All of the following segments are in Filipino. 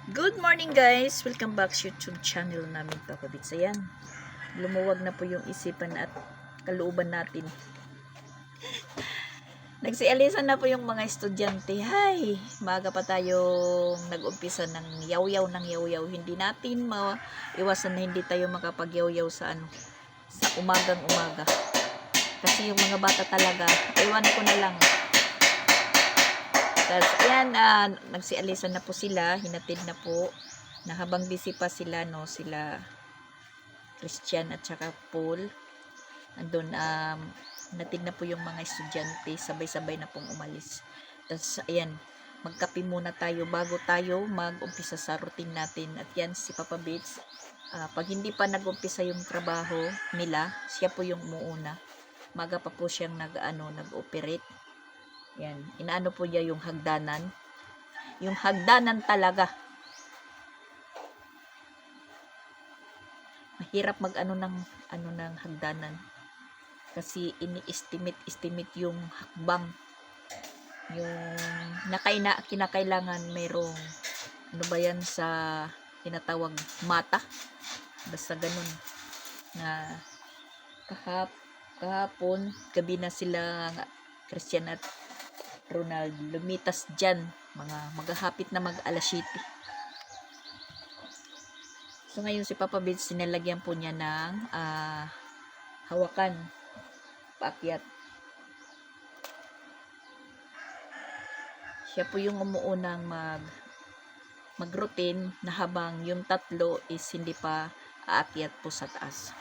Good morning guys! Welcome back sa YouTube channel namin Papa Bits. Ayan, lumuwag na po yung isipan at kalooban natin. Nagsialisan na po yung mga estudyante. Hay! Maaga pa tayong nag-umpisa ng yaw-yaw ng yaw-yaw. Hindi natin maiwasan na hindi tayo makapag-yaw-yaw sa sa umagang umaga. Kasi yung mga bata talaga, iwan ko na lang. Tapos, ayan, nagsialisan na po sila, hinatid na po, na habang busy pa sila, no, sila Christian at saka Paul, andun, hinatid na po yung mga estudyante, sabay-sabay na pong umalis. Tapos, ayan, magkape muna tayo bago tayo mag-umpisa sa routine natin. At yan, si Papa Bits, pag hindi pa nag-umpisa yung trabaho nila, siya po yung umuuna. Maga pa po siyang nag-operate. Yan, inaano po niya yung hagdanan. Yung hagdanan talaga. Mahirap ng hagdanan. Kasi ini-estimate yung hakbang. Yung kinakailangan mayroong ano ba yan sa tinatawag mata. Basta ganun. Na kahapon, gabi na sila Christian at Ronald lumitas dyan, maghahapit na mag-alas 7. So ngayon si Papa Bits, sinalagyan po niya ng hawakan paakyat. Siya po yung umuunang mag-routine na habang yung tatlo is hindi pa aakyat po sa taas.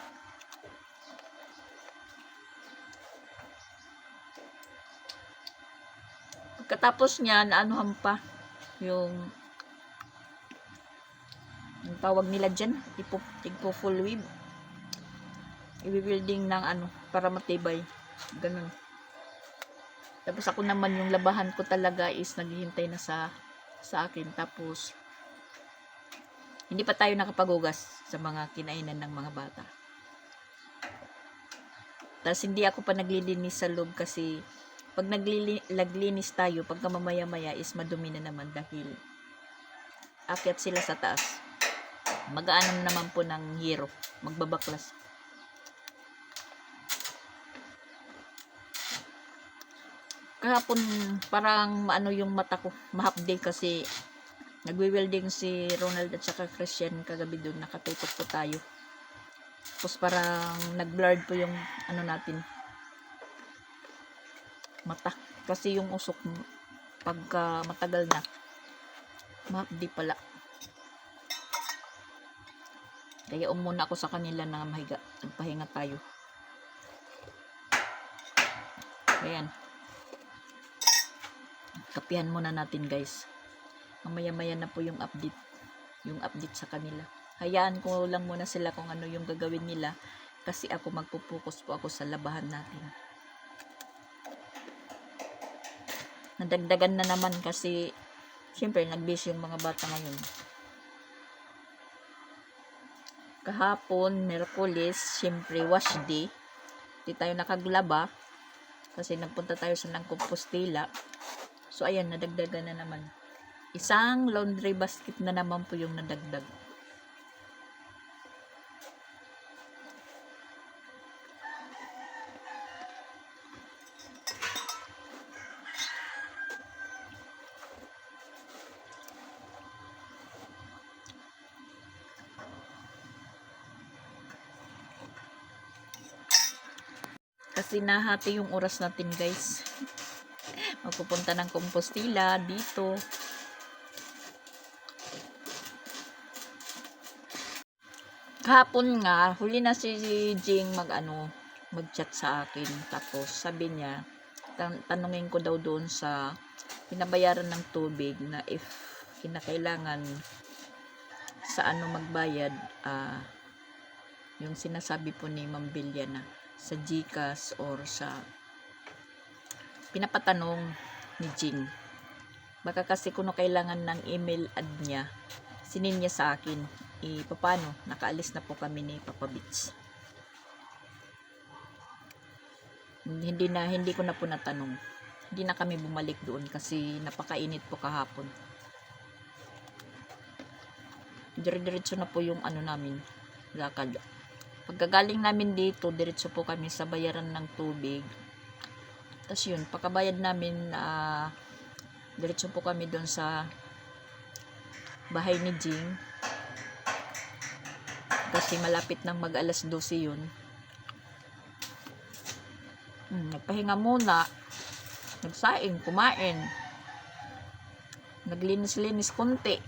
Pagkatapos niya, naanuhan pa yung tawag nila dyan, tigpo full weave. I-building ng para matibay. Ganun. Tapos ako naman yung labahan ko talaga is naghihintay na sa akin. Tapos, hindi pa tayo nakapagugas sa mga kinainan ng mga bata. Tapos hindi ako pa naglilinis sa loob kasi pag naglinis tayo, pagka mamaya-maya is madumi na naman dahil akyat sila sa taas. Mag-aanam naman po ng hero. Magbabaklas. Kahapon parang yung mata ko. Mahapday kasi nagwi-welding si Ronald at saka Christian kagabi doon. Nakatutok po tayo. Tapos parang nag-blurred po yung natin. Mata. Kasi yung usok pagka matagal na mahapdi pala. Kaya umuna ako sa kanila na mahiga. Nagpahinga tayo. Ayan. Kapihan muna natin guys. Mamaya-maya na po yung update. Yung update sa kanila. Hayaan ko lang muna sila kung ano yung gagawin nila. Kasi ako magpupokus po ako sa labahan natin. Nadagdagan na naman kasi siyempre nag-busy yung mga bata ngayon. Kahapon, Merkulis, siyempre wash day. Hindi tayo nakaglaba kasi nagpunta tayo sa Compostela. So ayan, nadagdagan na naman. Isang laundry basket na naman po yung nadagdag. Kasi nahati yung oras natin guys. Magpupunta ng Compostela dito. Kahapon nga, huli na si Jing mag-chat sa akin. Tapos sabi niya, tanungin ko daw doon sa pinabayaran ng tubig na if kinakailangan sa magbayad, yung sinasabi po ni Ma'am Biliana sa GCash or sa pinapatanong ni Jing. Baka kasi kung kailangan ng email ad niya, sinin niya sa akin. Paano? Nakaalis na po kami ni Papa Bits. Hindi ko na po natanong. Hindi na kami bumalik doon kasi napakainit po kahapon. dire-diretso na po yung ano namin, lakad. Pagkagaling namin dito, diretso po kami sa bayaran ng tubig. Tapos yun, pagkabayad namin, diretso po kami doon sa bahay ni Jing. Kasi malapit nang mag alas 12 yun. Nagpahinga muna. Nagsaing, kumain. Naglinis-linis konti.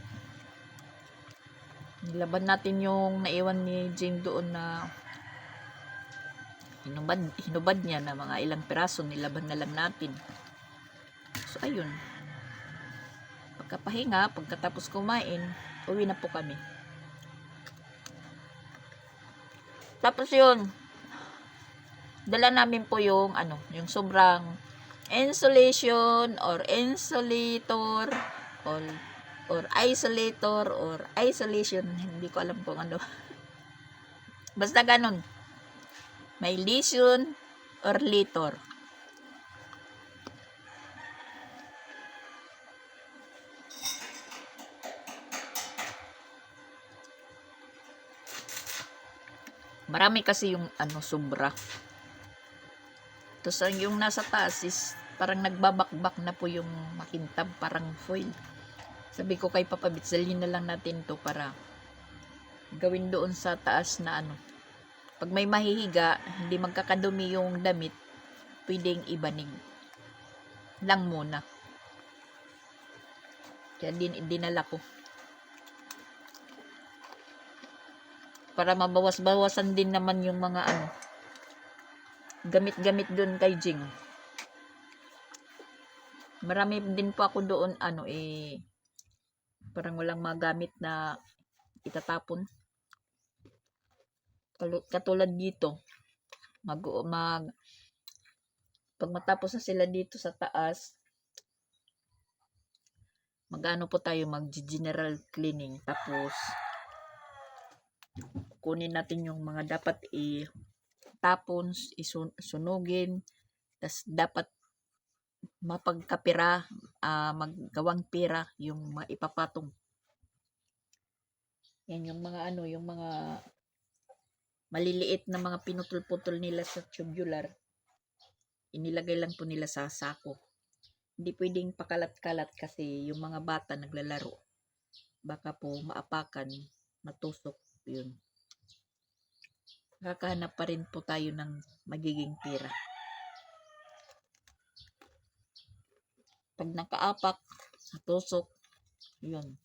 Nilaban natin yung naiwan ni Jing doon na hinubad niya na mga ilang piraso. Nilaban na lang natin. So, ayun. Pagkapahinga, pagkatapos kumain, uwi na po kami. Tapos yun, dala namin po yung yung sobrang insulation or insulator or isolator or isolation, hindi ko alam kung ano. Basta ganun. May lesion or litor. Marami kasi yung sobra. Tapos yung nasa taas is parang nagbabakbak na po yung makintab, parang foil. Sabi ko kay Papa Bits, dalhin na lang natin to para gawin doon sa taas na pag may mahihiga, hindi magkakadumi yung damit, pwedeng ibanig lang muna. Kaya dinala ko. Para mabawas-bawasan din naman yung mga gamit-gamit doon kay Jing. Marami din po ako doon parang walang magamit na itatapon. Katulad dito. Pag matapos na sila dito sa taas, po tayo mag-general cleaning. Tapos kunin natin yung mga dapat itapon, isunugin, tas dapat mapagkapira, maggawang pira yung maipapatong. Yan yung mga yung mga maliliit na mga pinutol-putol nila sa tubular. Inilagay lang po nila sa sako. Hindi pwedeng pakalat-kalat kasi yung mga bata naglalaro. Baka po maapakan, matusok, yun. Kakahanap pa rin po tayo ng magiging pira. Pag nakaapak, natusok, yun.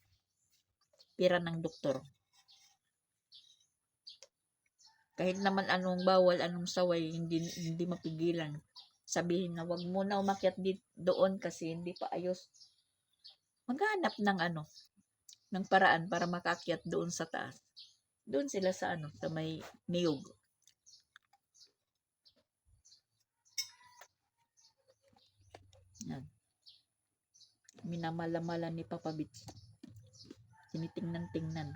Pira ng doktor. Kahit naman anong bawal, anong saway, hindi mapigilan. Sabihin na wag muna umakyat doon kasi hindi pa ayos. Maghanap ng ng paraan para makaakyat doon sa taas. Doon sila sa sa may niyog. Yan. Minamala-mala ni Papa Bits. Tinitingnan-tingnan.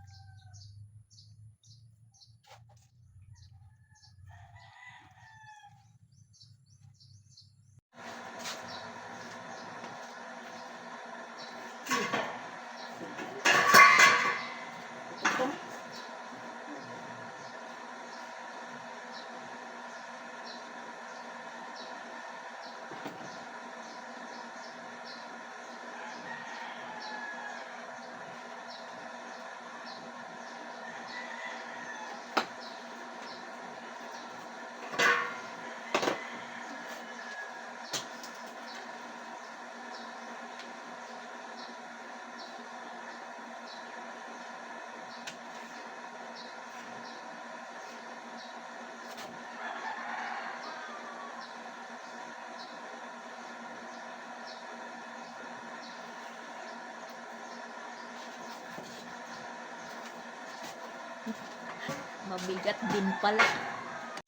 Mabigat din pala.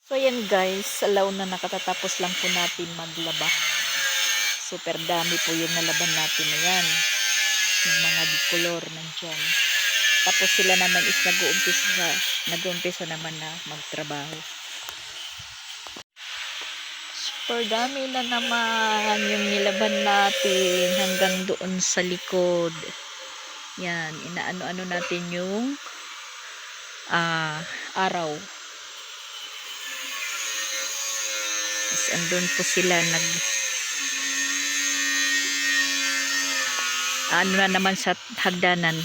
So yan guys, alaw na nakatatapos lang po natin maglaba. Super dami po yung nalaban natin na yan. Yung mga dikolor nandyan. Tapos sila naman is nag-uumpisa naman na magtrabaho. Super dami na naman yung nilaban natin hanggang doon sa likod. Yan, inaano-ano natin yung araw. Tapos andun po sila ano na naman sa hagdanan.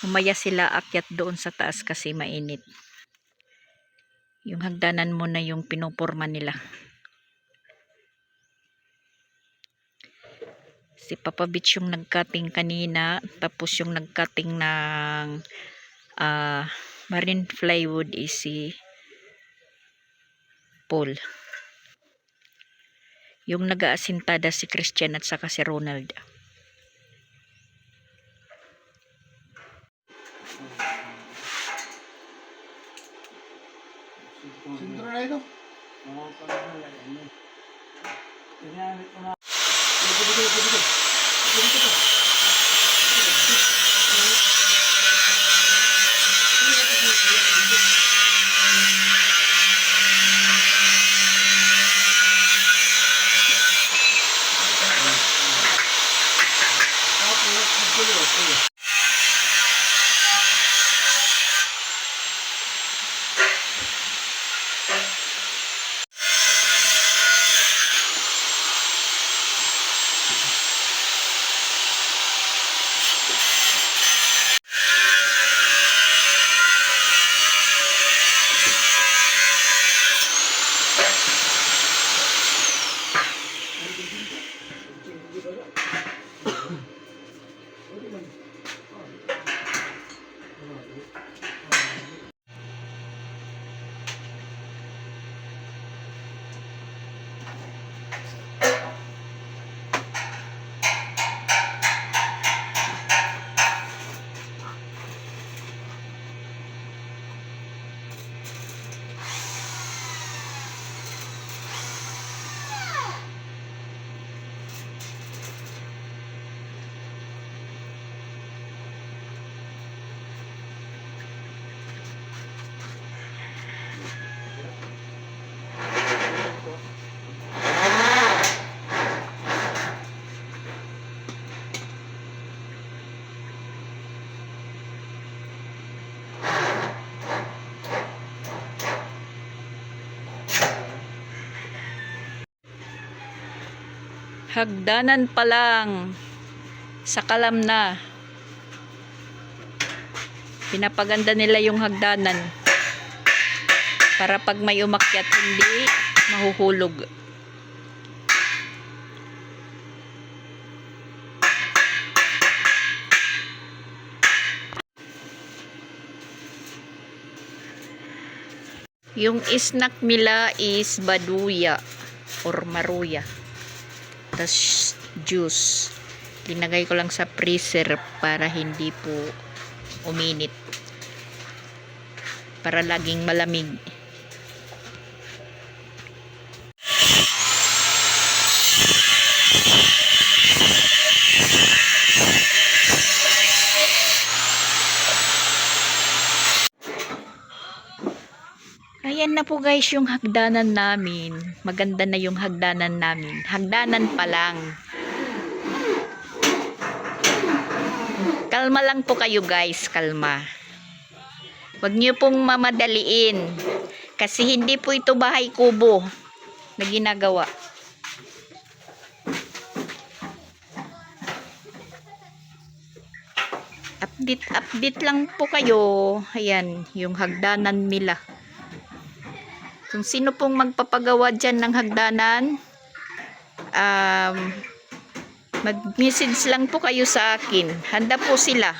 Umaya sila akyat doon sa taas kasi mainit. Yung hagdanan mo na yung pinuporma nila. Si Papa Beach yung nagcutting kanina. Tapos yung nagcutting ng marine plywood is si Paul. Yung nag-aasintada si Christian at saka si Ronald. Sintro na ito. Hagdanan pa lang. Sa kalam na. Pinapaganda nila yung hagdanan. Para pag may umakyat hindi mahuhulog. Yung snack nila is baduya or maruya. Tas juice. Linagay ko lang sa freezer para hindi po uminit. Para laging malamig. Ayan na po guys yung hagdanan namin. Maganda na yung hagdanan namin. Hagdanan pa lang. Kalma lang po kayo guys. Kalma. Huwag niyo pong mamadaliin. Kasi hindi po ito bahay kubo na ginagawa. Update lang po kayo. Ayan, yung hagdanan nila. Kung sino pong magpapagawa dyan ng hagdanan, mag-message lang po kayo sa akin. Handa po sila.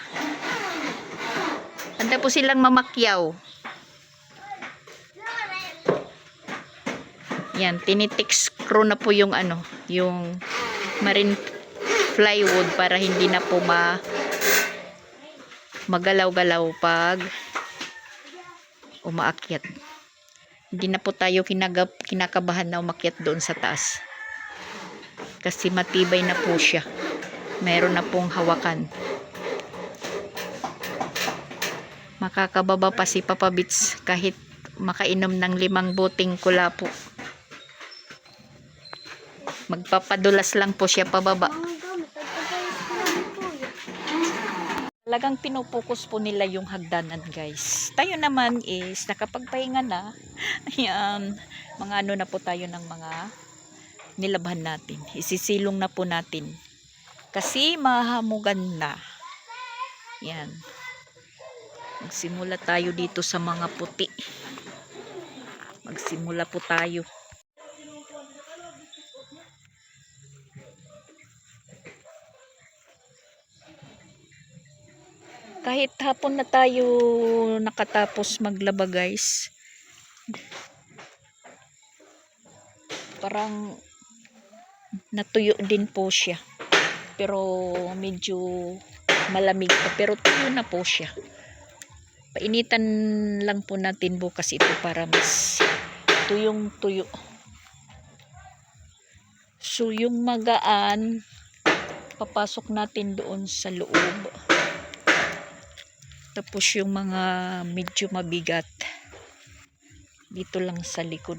Handa po silang mamakyaw. Yan, tinitex screw na po yung yung marine plywood para hindi na po magalaw-galaw pag umaakyat. Hindi na po tayo kinakabahan na umakyat doon sa taas. Kasi matibay na po siya. Meron na pong hawakan. Makakababa pa si Papa Beach kahit makainom ng 5 buting kulapo. Magpapadulas lang po siya pababa. Talagang pinupokus po nila yung hagdanan, guys. Tayo naman is nakapagpahinga na. Ayan, mga ano na po tayo ng mga nilabhan natin. Isisilong na po natin. Kasi mahamugan na. Yan. Magsimula tayo dito sa mga puti. Magsimula po tayo. Kahit hapon na tayo nakatapos maglaba, guys. Parang natuyo din po siya. Pero medyo malamig pa. Pero tuyo na po siya. Painitan lang po natin bukas ito para mas tuyong tuyo. So yung magaan, papasok natin doon sa loob. Tapos yung mga medyo mabigat dito lang sa likod.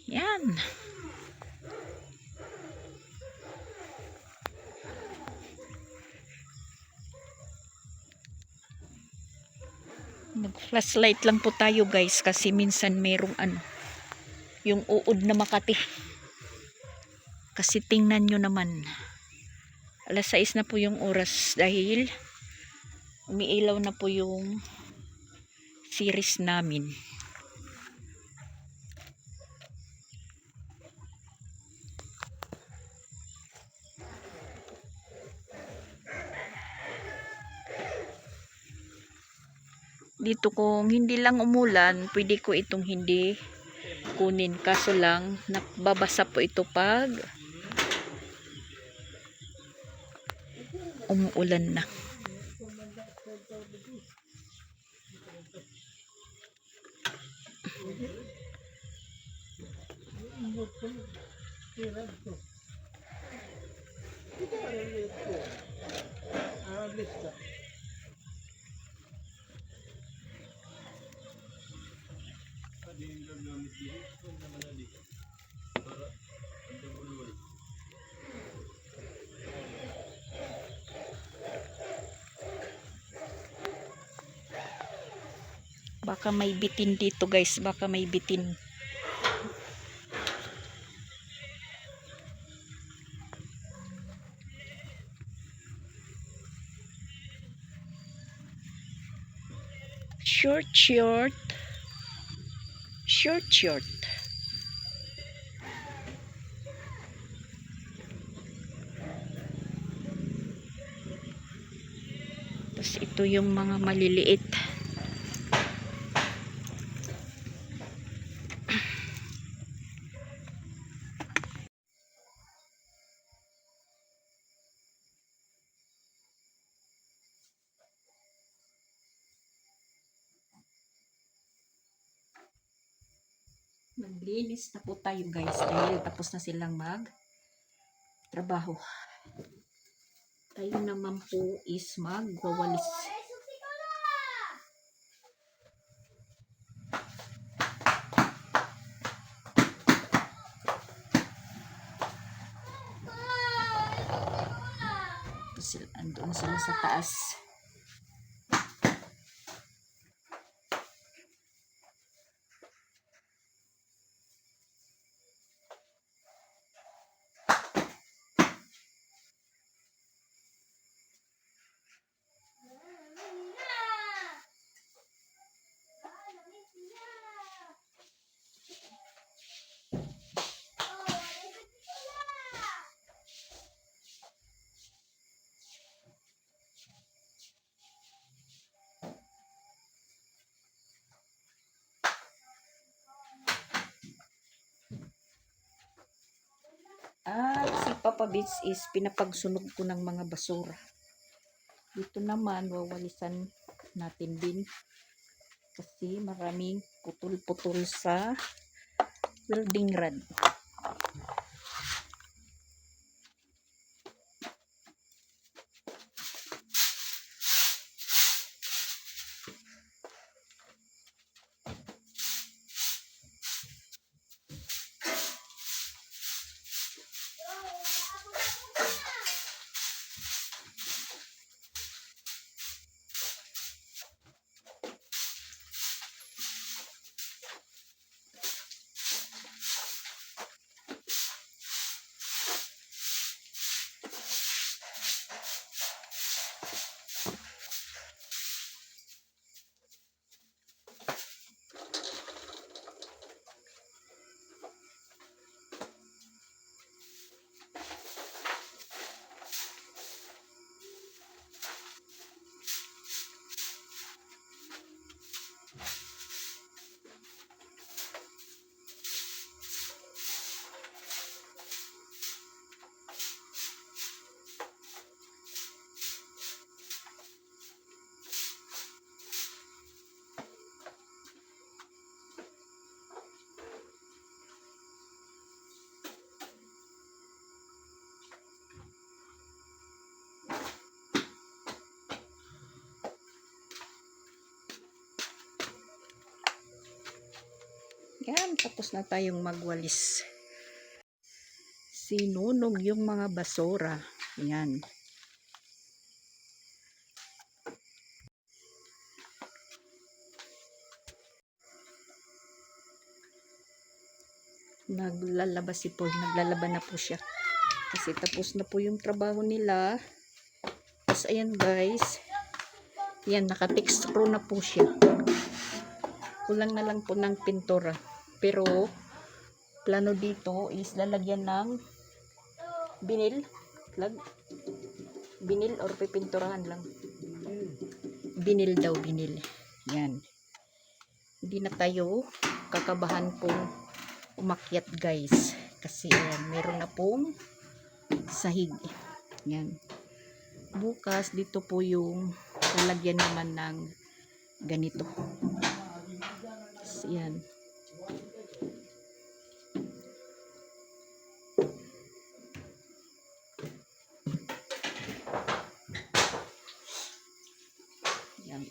Yan. Nag-flashlight lang po tayo, guys, kasi minsan merong yung uod na Makati. Kasi tingnan nyo naman, alas 6 na po yung oras dahil umiilaw na po yung series namin. Dito kung hindi lang umulan, pwede ko itong hindi kunin. Kaso lang, nababasa po ito pag umuulan na. Baka may bitin dito, guys. Baka may bitin. Short. Tapos ito yung mga maliliit. Maglinis na po tayo, guys, dahil tapos na silang trabaho. Tayo naman po is magwawalis. Andun sila sa taas. At si Papa Beach is pinapagsunog ko ng mga basura. Dito naman, wawalisan natin din. Kasi maraming putol-putol sa welding rod. Yan, tapos na tayong magwalis. Sinunog yung mga basura. Yan. Naglalaba si Paul. Naglalaba na po siya. Kasi tapos na po yung trabaho nila. Tapos ayan guys. Yan, naka-fix screw na po siya. Kulang na lang po ng pintura. Pero, plano dito is lalagyan ng binil. Binil or pipinturahan lang. Binil daw, binil. Yan. Hindi na tayo kakabahan pong umakyat guys. Kasi ayan, meron na pong sahig. Yan. Bukas, dito po yung lalagyan naman ng ganito. Yan. Yan.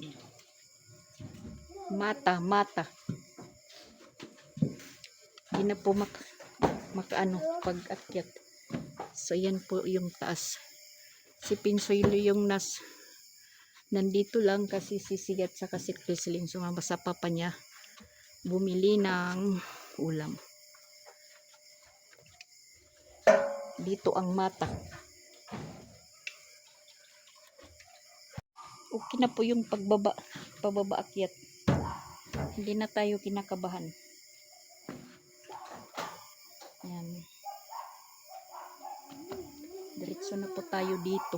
Mata. Hindi na po makaano pag-akyat. So, yan po yung taas. Si Pinsoylo yung nandito lang kasi sisigat sa si Chrislyn. Sumama sa papa niya bumili ng ulam. Dito ang mata. Okay na po yung pababa akyat. Hindi na tayo kinakabahan. Yan. Diretso na po tayo dito.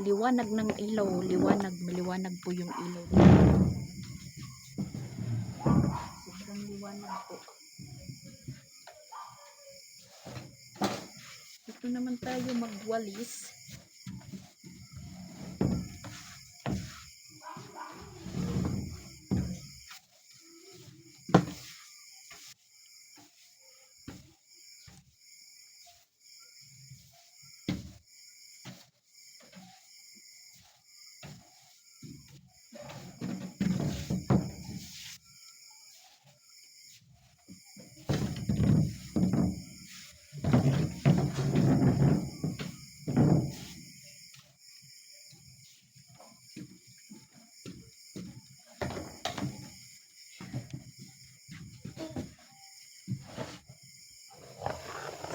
Liwanag ng ilaw, maliwanag po yung ilaw. Sobrang liwanag po. Dito naman tayo magwalis.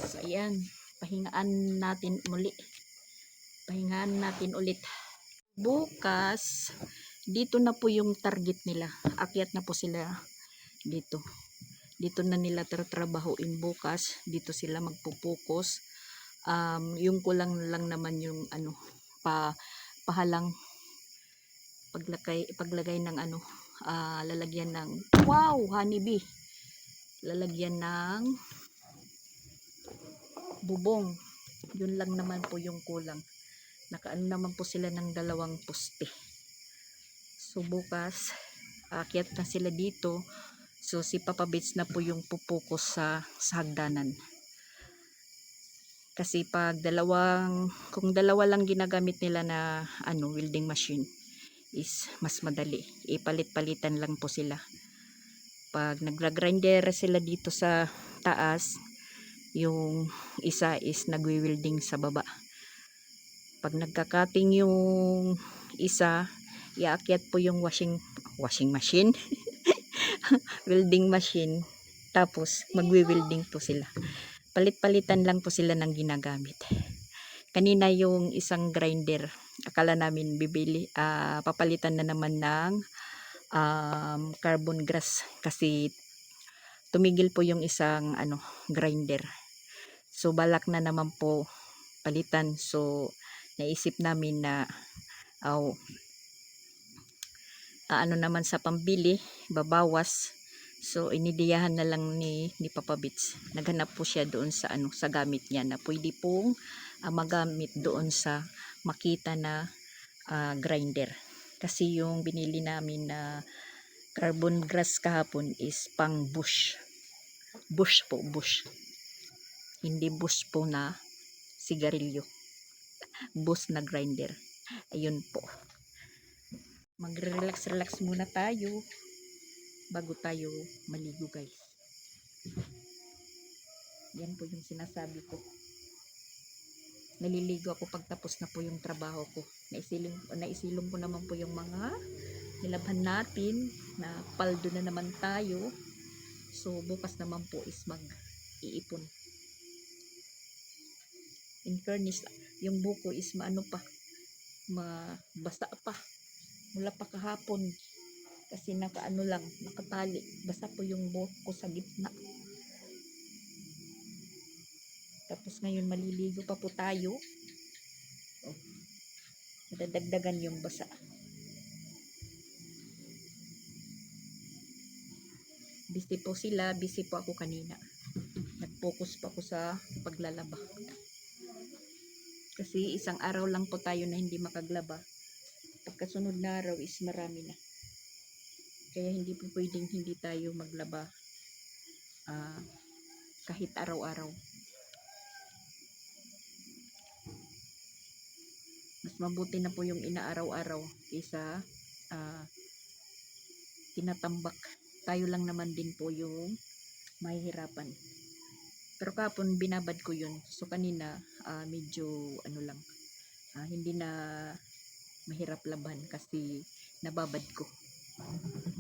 So, ayan. Pahingaan natin ulit. Bukas, dito na po yung target nila. Akyat na po sila dito. Dito na nila tatrabahuin bukas. Dito sila magpupokus. Yung kulang lang naman yung pahalang paglagay ng lalagyan ng honeybee. Lalagyan ng bubong. Yun lang naman po yung kulang. Nakaano naman po sila ng 2 poste. So bukas aakyat na sila dito. So si Papa Bits na po yung pupukus sa hagdanan. Kasi kung dalawa lang ginagamit nila na welding machine is mas madali. Ipalit-palitan lang po sila. Pag nagra-grinder sila dito sa taas, yung isa is nagwi-welding sa baba. Pag nagka-cutting yung isa, iaakyat po yung washing machine, welding machine, tapos magwi-welding po sila. Palit-palitan lang po sila ng ginagamit. Kanina yung isang grinder, akala namin papalitan na naman ng carbon grass kasi tumigil po yung isang grinder. So balak na naman po palitan. So naisip namin na naman sa pambili, babawas. So inidiyahan na lang ni Papa Bits. Naghanap po siya doon sa sa gamit niya na pwede pong magamit doon sa makita na grinder. Kasi yung binili namin na Carbon grass kahapon is pang bush. Bush po, bush. Hindi bush po na sigarilyo. Bush na grinder. Ayun po. Mag-relax-relax muna tayo bago tayo maligo, guys. Yan po yung sinasabi ko. Naliligo ako pagtapos na po yung trabaho ko. Naisilong ko naman po yung mga nilabhan natin na paldo na naman tayo. So bukas naman po is mag-iipon. In fairness, yung buko is maano pa, mabasa pa. Mula pa kahapon. Kasi nakaano lang, nakatali. Basa po yung buko sa gitna. Tapos ngayon maliligo pa po tayo. Oh, nadadagdagan yung basa. Busy po sila, busy po ako kanina. Nag-focus pa ako sa paglalaba. Kasi isang araw lang po tayo na hindi makaglaba. Pagkasunod na araw is marami na. Kaya hindi po pwedeng hindi tayo maglaba kahit araw-araw. Mas mabuti na po yung inaaraw-araw kaysa tinatambak. Tayo lang naman din po yung mahihirapan. Pero kapon binabad ko yun. So kanina medyo ano lang, hindi na mahirap laban kasi nababad ko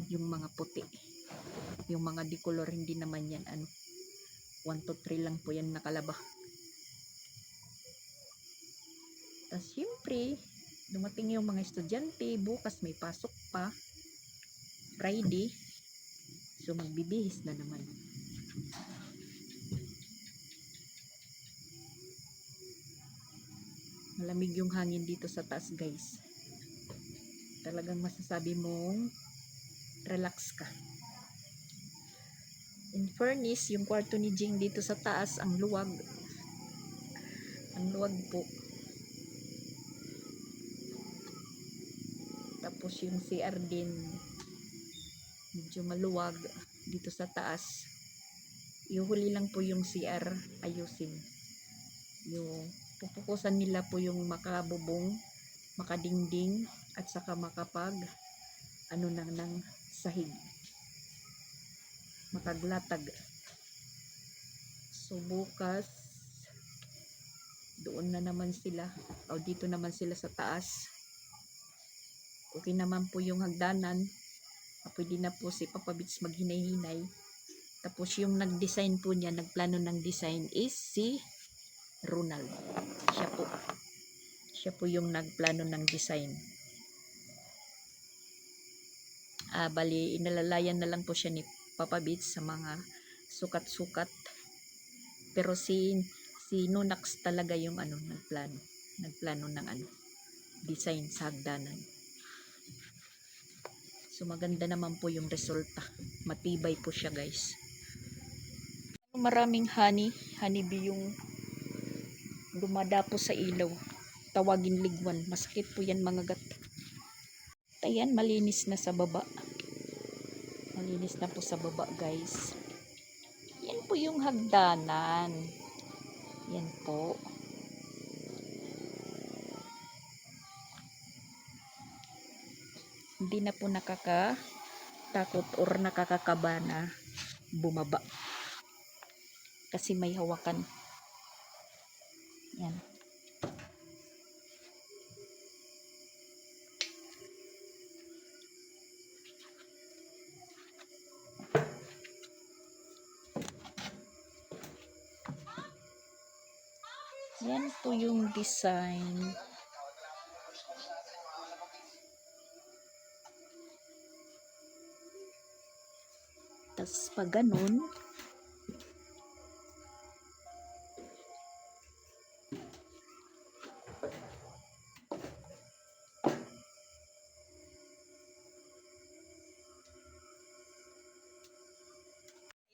yung mga puti. Yung mga dikolor hindi naman yan 1 to 3 lang po yan nakalaba. Tapos siyempre, dumating yung mga estudyante, bukas may pasok pa, Friday, so magbibihis na naman. Malamig yung hangin dito sa taas, guys. Talagang masasabi mong relax ka. In fairness, yung kwarto ni Jing dito sa taas, ang luwag. Ang luwag po. Tapos yung CR din medyo maluwag dito sa taas. Ihuli lang po yung CR ayusin. Yung pupukusan nila po yung makabubong, makadingding at saka makapag ng sahig. Makaglatag. So bukas doon na naman sila o dito naman sila sa taas. Okay naman po yung hagdanan. Pwede na po si Papa Bits maghinay-hinay. Tapos yung nag-design po niya, nagplano ng design is si Ronald. Siya po yung nagplano ng design. Bali, inalalayan na lang po siya ni Papa Bits sa mga sukat-sukat. Pero si Nunax talaga yung nagplano. Nagplano ng design sa hagdanan. So maganda naman po yung resulta. Matibay po siya, guys. Maraming honeybee yung dumadapo sa ilaw. Tawagin ligwan. Masakit po yan mga gat. Ayan, malinis na sa baba. Malinis na po sa baba, guys. Yan po yung hagdanan. Yan po. Hindi na po nakakatakot or nakakakaba na bumaba. Kasi may hawakan. Yan. Yan po yung design. Tapos pag ganun,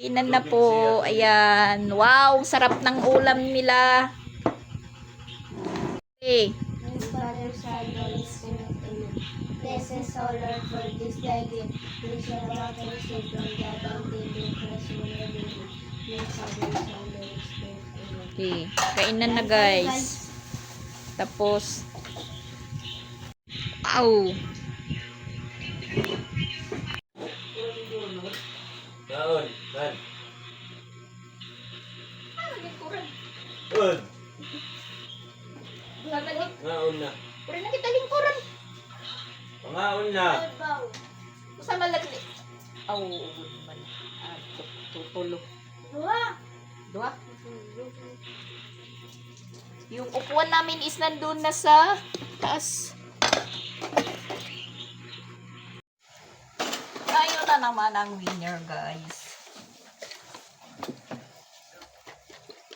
inan na po. Ayan. Wow, sarap ng ulam nila. Okay. His father said, Holy Spirit, amen. This is all Lord, for this thy gift, which are about to receive from thy bounty through Christ who live in thee, makes our days and Holy Spirit. Amen. Okay, kainan na guys. Tapos, ow! Naon, man. Good. Naon na. Pwede na kita lingkuran. Pangaon na. Sa malagli. Aw, man. Tutulo. Dua? Yung upuan namin is nandun na sa taas. Ayun na naman ang winner, guys.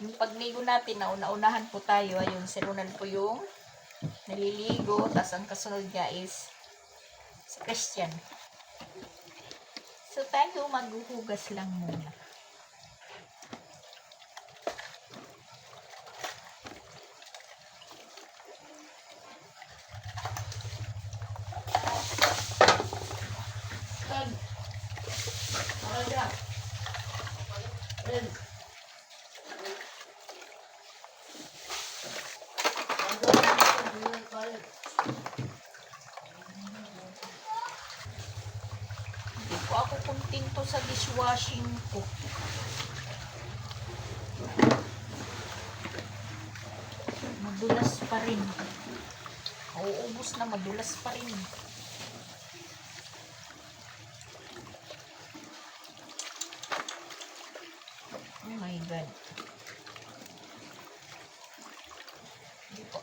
Yung pagligo natin, nauna-unahan po tayo. Ayun, si Ronald po yung naliligo. Tapos ang kasunod niya is si Christian. So, tayo maghuhugas lang muna. Hindi po ako kontento sa dishwashing ko. Madulas pa rin. Nauubos na, madulas pa rin. Oh my God.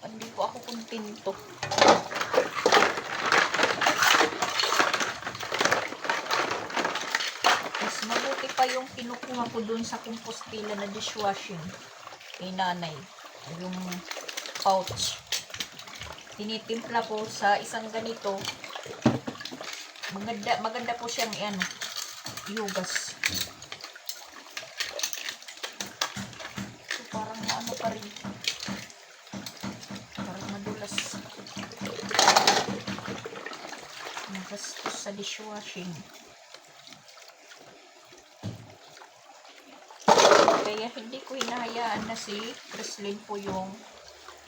Hindi po ako kontento. Mas mabuti pa yung kinukuha ko dun sa compostela na dishwashing kay nanay. Yung pouch. Tinitimpla po sa isang ganito. Maganda po siyang yugas. So, parang ano pa rin. Parang madulas. Nagastos sa dishwashing. Kaya hindi ko hinahayaan na si Creslin po yung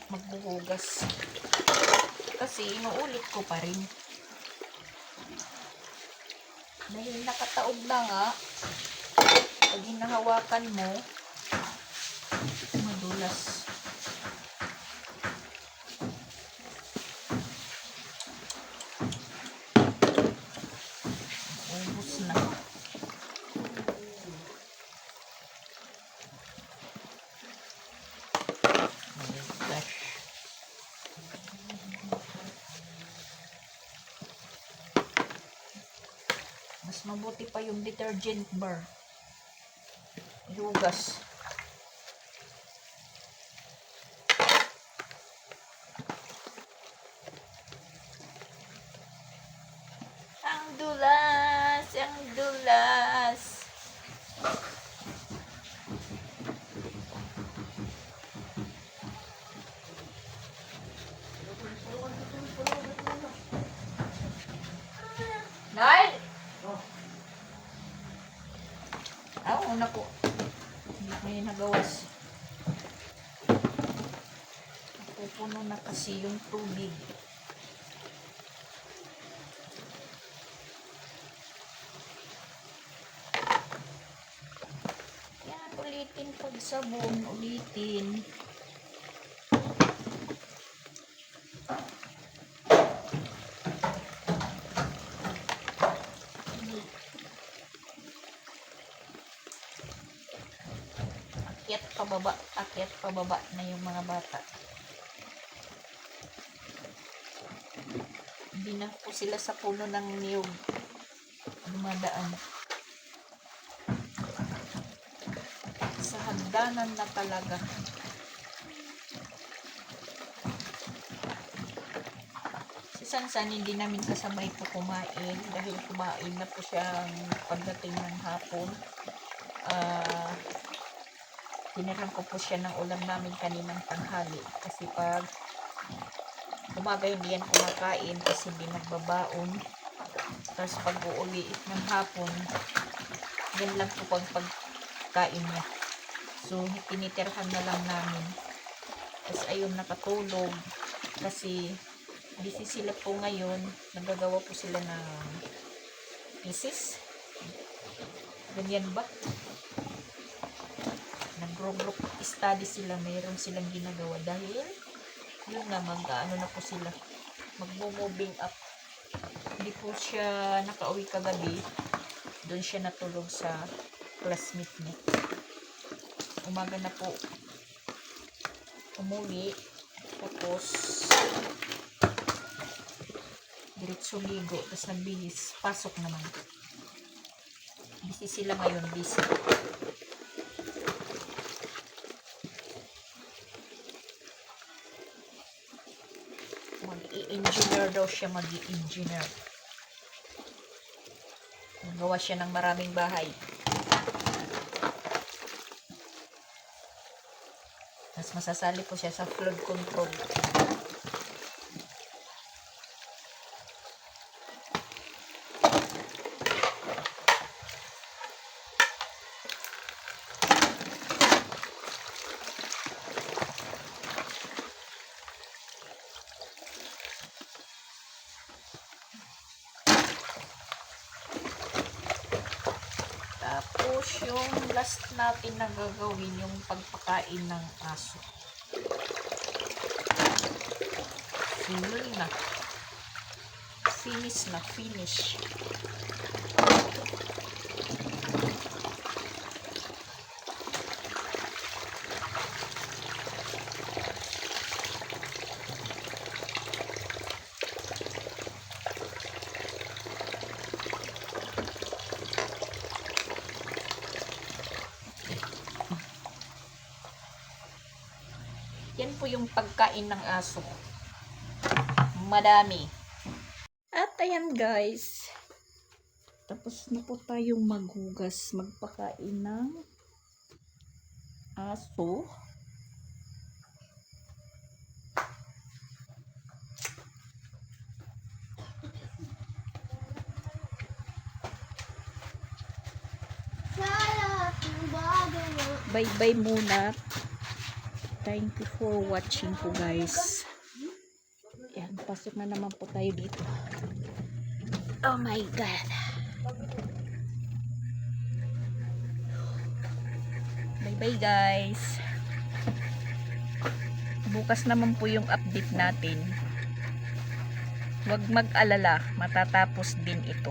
magbuhugas. Kasi inuulit ko pa rin. Dahil nakataob na nga, pag hinahawakan mo, madulas. Ubus na. Mas mabuti pa yung detergent bar. Yugas. Ang dulas, ang dulas. Nay! Una po. Hindi ko yung nagawas. Pupuno na kasi yung tubig. Yan, ulitin pag sabon. Ulitin. Akyat pababa na yung mga bata. Hindi na po sila sa puno ng niyog dumadaan. Sa hagdanan na talaga. Si Sansan hindi namin kasabay po kumain dahil kumain na po siyang pagdating ng hapon. Tinirhan ko po siya ng ulam namin kaninang tanghali kasi pag umaga hindi yan kumakain kasi hindi nagbabaon. Tapos pag uuwi ng hapon, yan lang po pang pagkain niya. So, tinitirhan na lang namin. Tapos ayun, nakatulog. Kasi, busy sila po ngayon. Nagagawa po sila ng thesis. Ganyan ba? Nag-group study sila. Mayroon silang ginagawa. Dahil, yun na, ano na po sila. Magmo-moving up. Hindi po siya nakauwi kagabi. Doon siya natulog sa classmate niya. Umaga na po umuwi. Tapos diretso ligo. Tapos nagbihis. Pasok naman. Busy sila ngayon. Busy. Mag-i-engineer daw siya. Mag-i-engineer. Nagawa siya ng maraming bahay. Mas masasali po siya sa flood control. Tapos yung last natin na gagawin yung pagpakain ng aso. Yun na. Finish na. Finish. Yan po yung pagkain ng aso. Madami. At ayan guys. Tapos na po tayong maghugas, magpakain ng aso. Bye-bye muna. Thank you for watching po guys. Yan, pasok na naman po tayo dito. Oh my God. Bye-bye guys. Bukas naman po yung update natin. Huwag mag-alala, matatapos din ito.